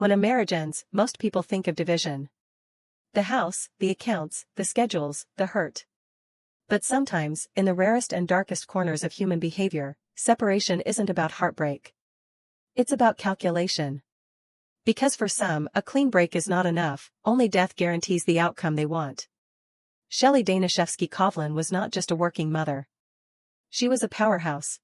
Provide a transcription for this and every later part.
When a marriage ends, most people think of division. The house, the accounts, the schedules, the hurt. But sometimes, in the rarest and darkest corners of human behavior, separation isn't about heartbreak. It's about calculation. Because for some, a clean break is not enough, only death guarantees the outcome they want. Shelley Danishefsky Kovlin was not just a working mother. She was a powerhouse.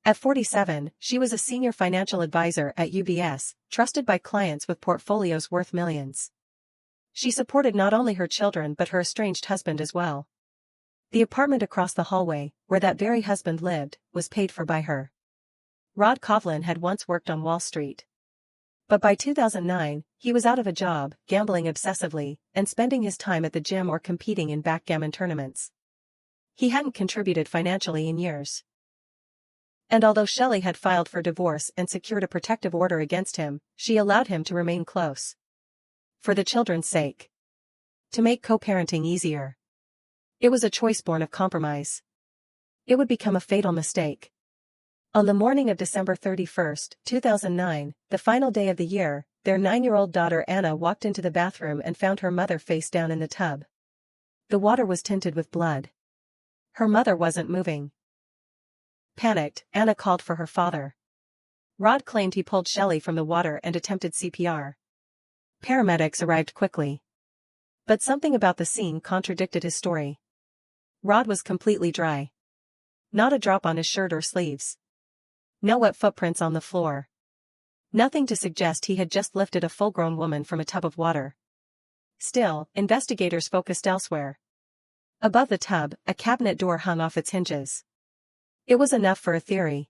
At 47, she was a senior financial advisor at UBS, trusted by clients with portfolios worth millions. She supported not only her children but her estranged husband as well. The apartment across the hallway, where that very husband lived, was paid for by her. Rod Kovlin had once worked on Wall Street. But by 2009, he was out of a job, gambling obsessively, and spending his time at the gym or competing in backgammon tournaments. He hadn't contributed financially in years. And although Shelley had filed for divorce and secured a protective order against him, she allowed him to remain close. For the children's sake. To make co-parenting easier. It was a choice born of compromise. It would become a fatal mistake. On the morning of December 31, 2009, the final day of the year, their 9-year-old daughter Anna walked into the bathroom and found her mother face down in the tub. The water was tinted with blood. Her mother wasn't moving. Panicked, Anna called for her father. Rod claimed he pulled Shelley from the water and attempted CPR. Paramedics arrived quickly. But something about the scene contradicted his story. Rod was completely dry. Not a drop on his shirt or sleeves. No wet footprints on the floor. Nothing to suggest he had just lifted a full-grown woman from a tub of water. Still, investigators focused elsewhere. Above the tub, a cabinet door hung off its hinges. It was enough for a theory.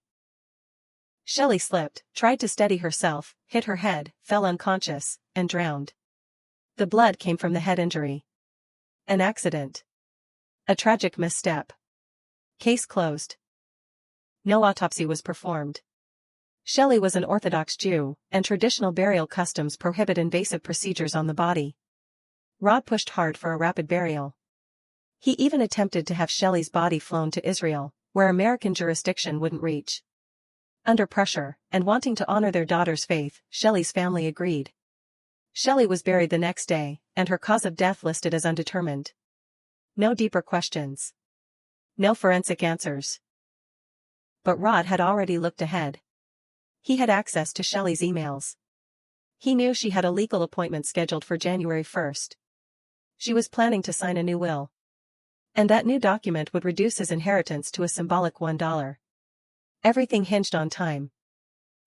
Shelley slipped, tried to steady herself, hit her head, fell unconscious, and drowned. The blood came from the head injury. An accident. A tragic misstep. Case closed. No autopsy was performed. Shelley was an Orthodox Jew, and traditional burial customs prohibit invasive procedures on the body. Rod pushed hard for a rapid burial. He even attempted to have Shelley's body flown to Israel, where American jurisdiction wouldn't reach. Under pressure, and wanting to honor their daughter's faith, Shelley's family agreed. Shelley was buried the next day, and her cause of death listed as undetermined. No deeper questions. No forensic answers. But Rod had already looked ahead. He had access to Shelley's emails. He knew she had a legal appointment scheduled for January 1. She was planning to sign a new will. And that new document would reduce his inheritance to a symbolic $1. Everything hinged on time.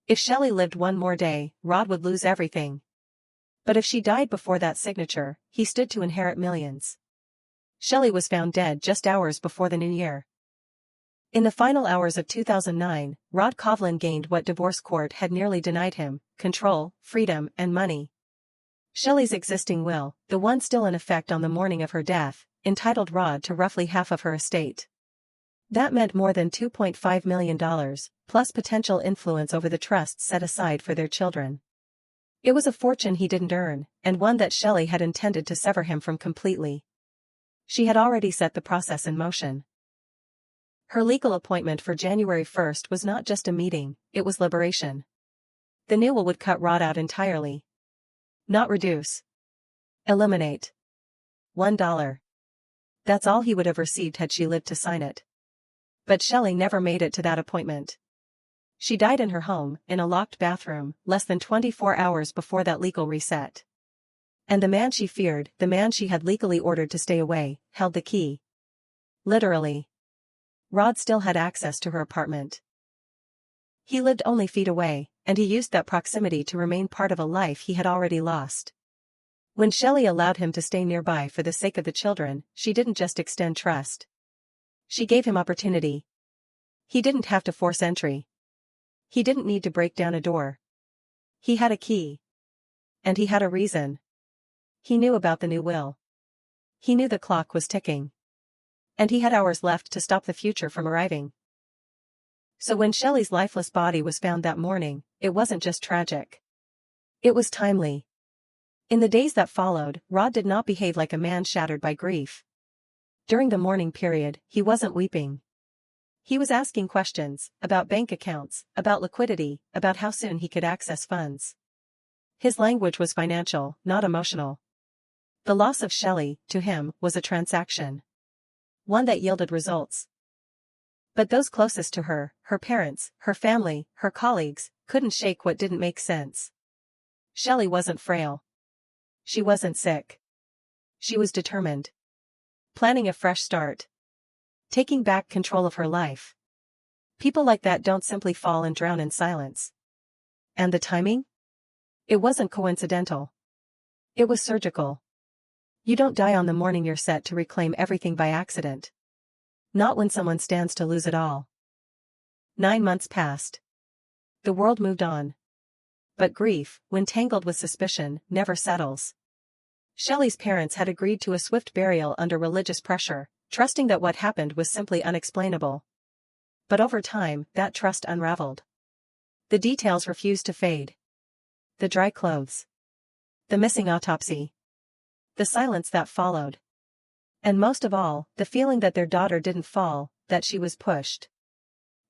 If Shelley lived one more day, Rod would lose everything. But if she died before that signature, he stood to inherit millions. Shelley was found dead just hours before the new year. In the final hours of 2009, Rod Kovlin gained what divorce court had nearly denied him: control, freedom, and money. Shelley's existing will, the one still in effect on the morning of her death, entitled Rod to roughly half of her estate. That meant more than $2.5 million, plus potential influence over the trusts set aside for their children. It was a fortune he didn't earn, and one that Shelley had intended to sever him from completely. She had already set the process in motion. Her legal appointment for January 1 was not just a meeting, it was liberation. The new will would cut Rod out entirely. Not reduce. Eliminate. $1. That's all he would have received had she lived to sign it. But Shelley never made it to that appointment. She died in her home, in a locked bathroom, less than 24 hours before that legal reset. And the man she feared, the man she had legally ordered to stay away, held the key. Literally. Rod still had access to her apartment. He lived only feet away, and he used that proximity to remain part of a life he had already lost. When Shelley allowed him to stay nearby for the sake of the children, she didn't just extend trust. She gave him opportunity. He didn't have to force entry. He didn't need to break down a door. He had a key. And he had a reason. He knew about the new will. He knew the clock was ticking. And he had hours left to stop the future from arriving. So when Shelley's lifeless body was found that morning, it wasn't just tragic. It was timely. In the days that followed, Rod did not behave like a man shattered by grief. During the mourning period, he wasn't weeping. He was asking questions about bank accounts, about liquidity, about how soon he could access funds. His language was financial, not emotional. The loss of Shelley, to him, was a transaction. One that yielded results. But those closest to her, her parents, her family, her colleagues, couldn't shake what didn't make sense. Shelley wasn't frail. She wasn't sick. She was determined. Planning a fresh start. Taking back control of her life. People like that don't simply fall and drown in silence. And the timing? It wasn't coincidental. It was surgical. You don't die on the morning you're set to reclaim everything by accident. Not when someone stands to lose it all. 9 months passed. The world moved on. But grief, when tangled with suspicion, never settles. Shelley's parents had agreed to a swift burial under religious pressure, trusting that what happened was simply unexplainable. But over time, that trust unraveled. The details refused to fade. The dry clothes. The missing autopsy. The silence that followed. And most of all, the feeling that their daughter didn't fall, that she was pushed.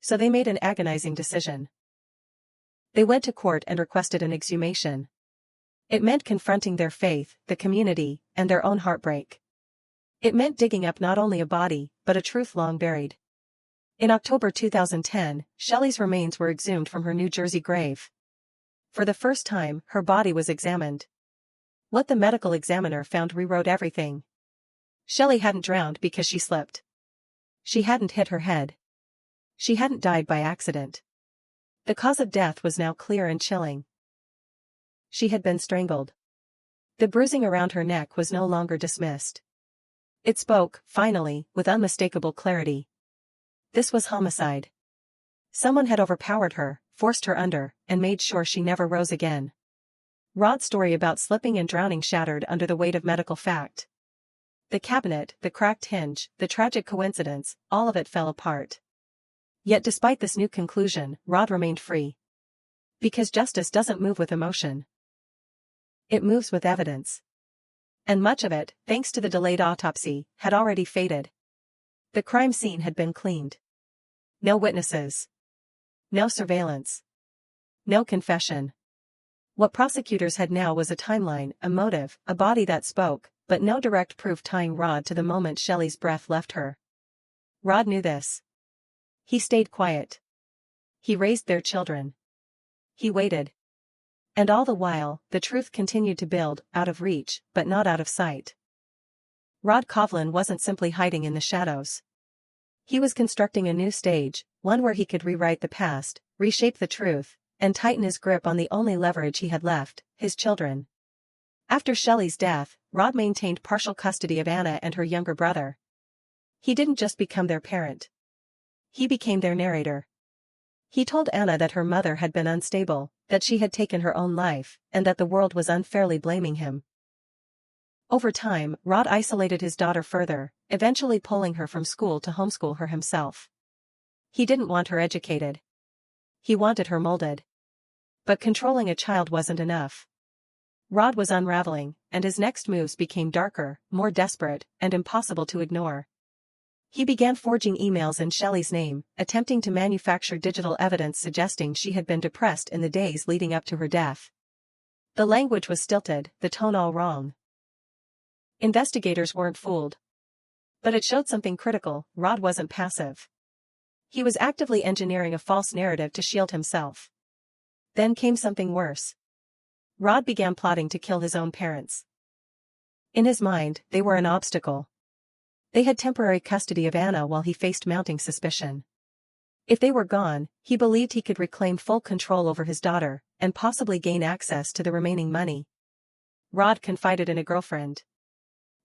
So they made an agonizing decision. They went to court and requested an exhumation. It meant confronting their faith, the community, and their own heartbreak. It meant digging up not only a body, but a truth long buried. In October 2010, Shelley's remains were exhumed from her New Jersey grave. For the first time, her body was examined. What the medical examiner found rewrote everything. Shelley hadn't drowned because she slipped. She hadn't hit her head. She hadn't died by accident. The cause of death was now clear and chilling. She had been strangled. The bruising around her neck was no longer dismissed. It spoke, finally, with unmistakable clarity. This was homicide. Someone had overpowered her, forced her under, and made sure she never rose again. Rod's story about slipping and drowning shattered under the weight of medical fact. The cabinet, the cracked hinge, the tragic coincidence, all of it fell apart. Yet despite this new conclusion, Rod remained free. Because justice doesn't move with emotion. It moves with evidence. And much of it, thanks to the delayed autopsy, had already faded. The crime scene had been cleaned. No witnesses. No surveillance. No confession. What prosecutors had now was a timeline, a motive, a body that spoke, but no direct proof tying Rod to the moment Shelley's breath left her. Rod knew this. He stayed quiet. He raised their children. He waited. And all the while, the truth continued to build, out of reach, but not out of sight. Rod Kovlin wasn't simply hiding in the shadows. He was constructing a new stage, one where he could rewrite the past, reshape the truth, and tighten his grip on the only leverage he had left, his children. After Shelley's death, Rod maintained partial custody of Anna and her younger brother. He didn't just become their parent. He became their narrator. He told Anna that her mother had been unstable, that she had taken her own life, and that the world was unfairly blaming him. Over time, Rod isolated his daughter further, eventually pulling her from school to homeschool her himself. He didn't want her educated. He wanted her molded. But controlling a child wasn't enough. Rod was unraveling, and his next moves became darker, more desperate, and impossible to ignore. He began forging emails in Shelley's name, attempting to manufacture digital evidence suggesting she had been depressed in the days leading up to her death. The language was stilted, the tone all wrong. Investigators weren't fooled. But it showed something critical: Rod wasn't passive. He was actively engineering a false narrative to shield himself. Then came something worse. Rod began plotting to kill his own parents. In his mind, they were an obstacle. They had temporary custody of Anna while he faced mounting suspicion. If they were gone, he believed he could reclaim full control over his daughter, and possibly gain access to the remaining money. Rod confided in a girlfriend.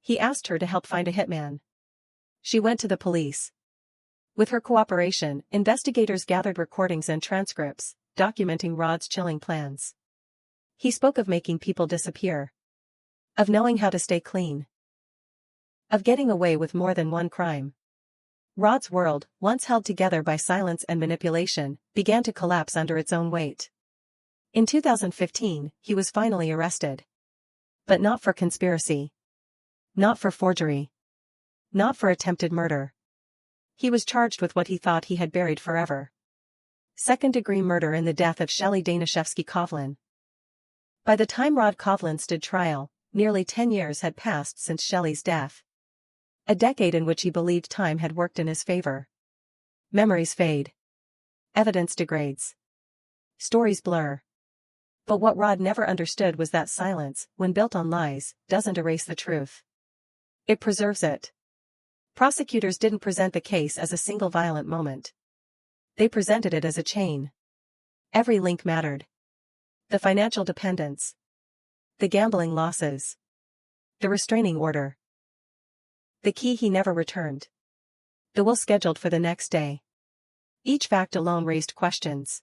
He asked her to help find a hitman. She went to the police. With her cooperation, investigators gathered recordings and transcripts, documenting Rod's chilling plans. He spoke of making people disappear. Of knowing how to stay clean. Of getting away with more than one crime. Rod's world, once held together by silence and manipulation, began to collapse under its own weight. In 2015, he was finally arrested. But not for conspiracy. Not for forgery. Not for attempted murder. He was charged with what he thought he had buried forever. Second-degree murder in the death of Shelley Danishefsky Kovlin. By the time Rod Kovlin stood trial, nearly 10 years had passed since Shelley's death. A decade in which he believed time had worked in his favor. Memories fade. Evidence degrades. Stories blur. But what Rod never understood was that silence, when built on lies, doesn't erase the truth. It preserves it. Prosecutors didn't present the case as a single violent moment. They presented it as a chain. Every link mattered. The financial dependence. The gambling losses. The restraining order. The key he never returned. The will scheduled for the next day. Each fact alone raised questions.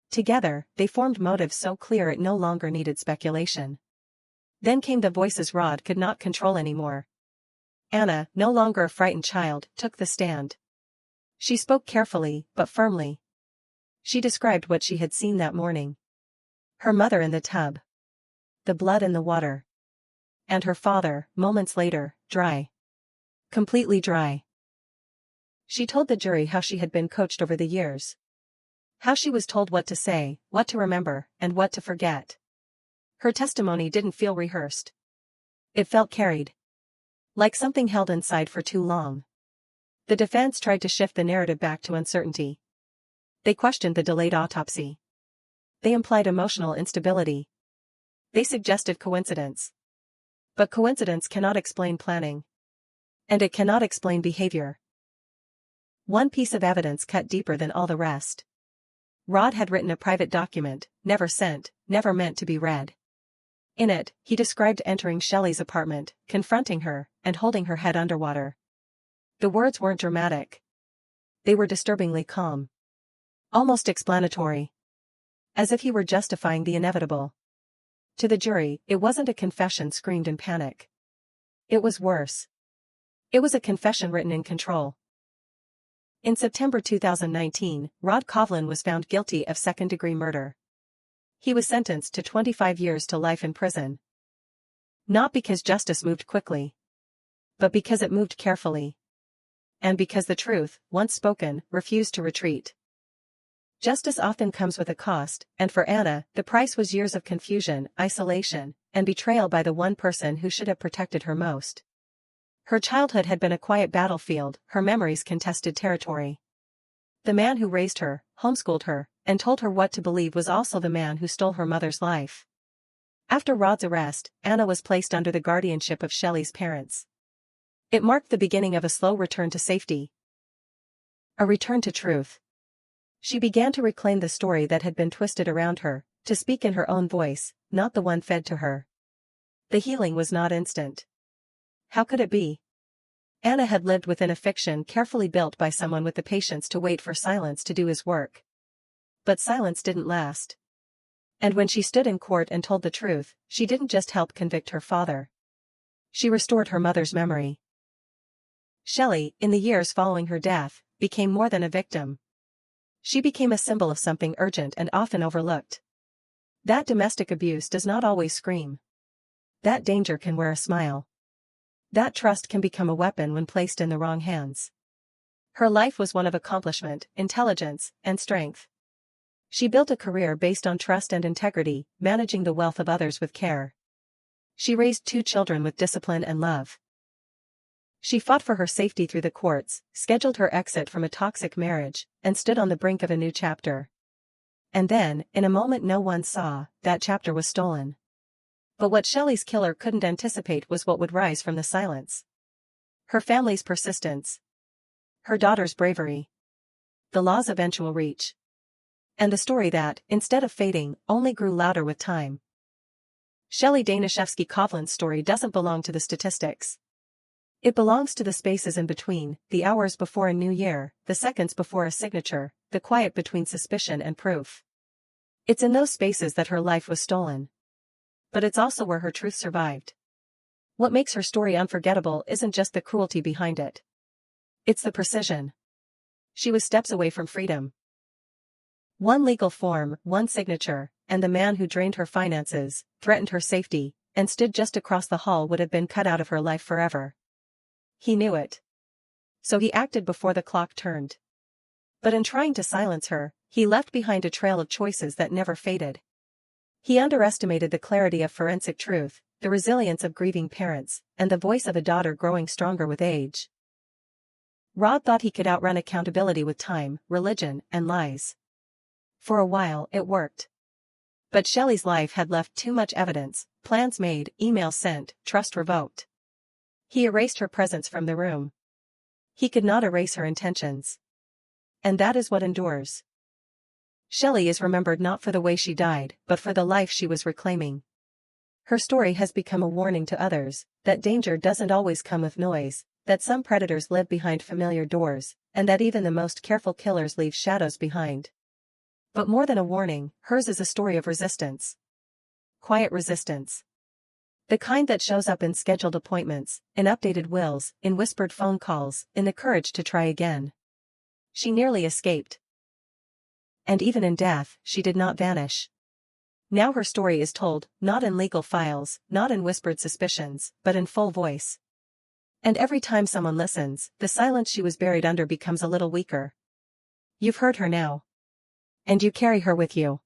Together, they formed motives so clear it no longer needed speculation. Then came the voices Rod could not control anymore. Anna, no longer a frightened child, took the stand. She spoke carefully, but firmly. She described what she had seen that morning. Her mother in the tub. The blood in the water. And her father, moments later, dry. Completely dry. She told the jury how she had been coached over the years. How she was told what to say, what to remember, and what to forget. Her testimony didn't feel rehearsed. It felt carried. Like something held inside for too long. The defense tried to shift the narrative back to uncertainty. They questioned the delayed autopsy. They implied emotional instability. They suggested coincidence. But coincidence cannot explain planning. And it cannot explain behavior. One piece of evidence cut deeper than all the rest. Rod had written a private document, never sent, never meant to be read. In it, he described entering Shelley's apartment, confronting her, and holding her head underwater. The words weren't dramatic. They were disturbingly calm. Almost explanatory. As if he were justifying the inevitable. To the jury, it wasn't a confession screamed in panic. It was worse. It was a confession written in control. In September 2019, Rod Kovlin was found guilty of second-degree murder. He was sentenced to 25 years to life in prison. Not because justice moved quickly. But because it moved carefully. And because the truth, once spoken, refused to retreat. Justice often comes with a cost, and for Anna, the price was years of confusion, isolation, and betrayal by the one person who should have protected her most. Her childhood had been a quiet battlefield, her memories contested territory. The man who raised her, homeschooled her, and told her what to believe was also the man who stole her mother's life. After Rod's arrest, Anna was placed under the guardianship of Shelley's parents. It marked the beginning of a slow return to safety. A return to truth. She began to reclaim the story that had been twisted around her, to speak in her own voice, not the one fed to her. The healing was not instant. How could it be? Anna had lived within a fiction carefully built by someone with the patience to wait for silence to do his work. But silence didn't last. And when she stood in court and told the truth, she didn't just help convict her father. She restored her mother's memory. Shelley, in the years following her death, became more than a victim. She became a symbol of something urgent and often overlooked. That domestic abuse does not always scream. That danger can wear a smile. That trust can become a weapon when placed in the wrong hands. Her life was one of accomplishment, intelligence, and strength. She built a career based on trust and integrity, managing the wealth of others with care. She raised 2 children with discipline and love. She fought for her safety through the courts, scheduled her exit from a toxic marriage, and stood on the brink of a new chapter. And then, in a moment no one saw, that chapter was stolen. But what Shelley's killer couldn't anticipate was what would rise from the silence. Her family's persistence. Her daughter's bravery. The law's eventual reach. And the story that, instead of fading, only grew louder with time. Shelley Danishefsky Kovlin's story doesn't belong to the statistics. It belongs to the spaces in between, the hours before a new year, the seconds before a signature, the quiet between suspicion and proof. It's in those spaces that her life was stolen. But it's also where her truth survived. What makes her story unforgettable isn't just the cruelty behind it. It's the precision. She was steps away from freedom. One legal form, one signature, and the man who drained her finances, threatened her safety, and stood just across the hall would have been cut out of her life forever. He knew it. So he acted before the clock turned. But in trying to silence her, he left behind a trail of choices that never faded. He underestimated the clarity of forensic truth, the resilience of grieving parents, and the voice of a daughter growing stronger with age. Rod thought he could outrun accountability with time, religion, and lies. For a while, it worked. But Shelley's life had left too much evidence: plans made, emails sent, trust revoked. He erased her presence from the room. He could not erase her intentions. And that is what endures. Shelley is remembered not for the way she died, but for the life she was reclaiming. Her story has become a warning to others, that danger doesn't always come with noise, that some predators live behind familiar doors, and that even the most careful killers leave shadows behind. But more than a warning, hers is a story of resistance. Quiet resistance. The kind that shows up in scheduled appointments, in updated wills, in whispered phone calls, in the courage to try again. She nearly escaped. And even in death, she did not vanish. Now her story is told, not in legal files, not in whispered suspicions, but in full voice. And every time someone listens, the silence she was buried under becomes a little weaker. You've heard her now. And you carry her with you.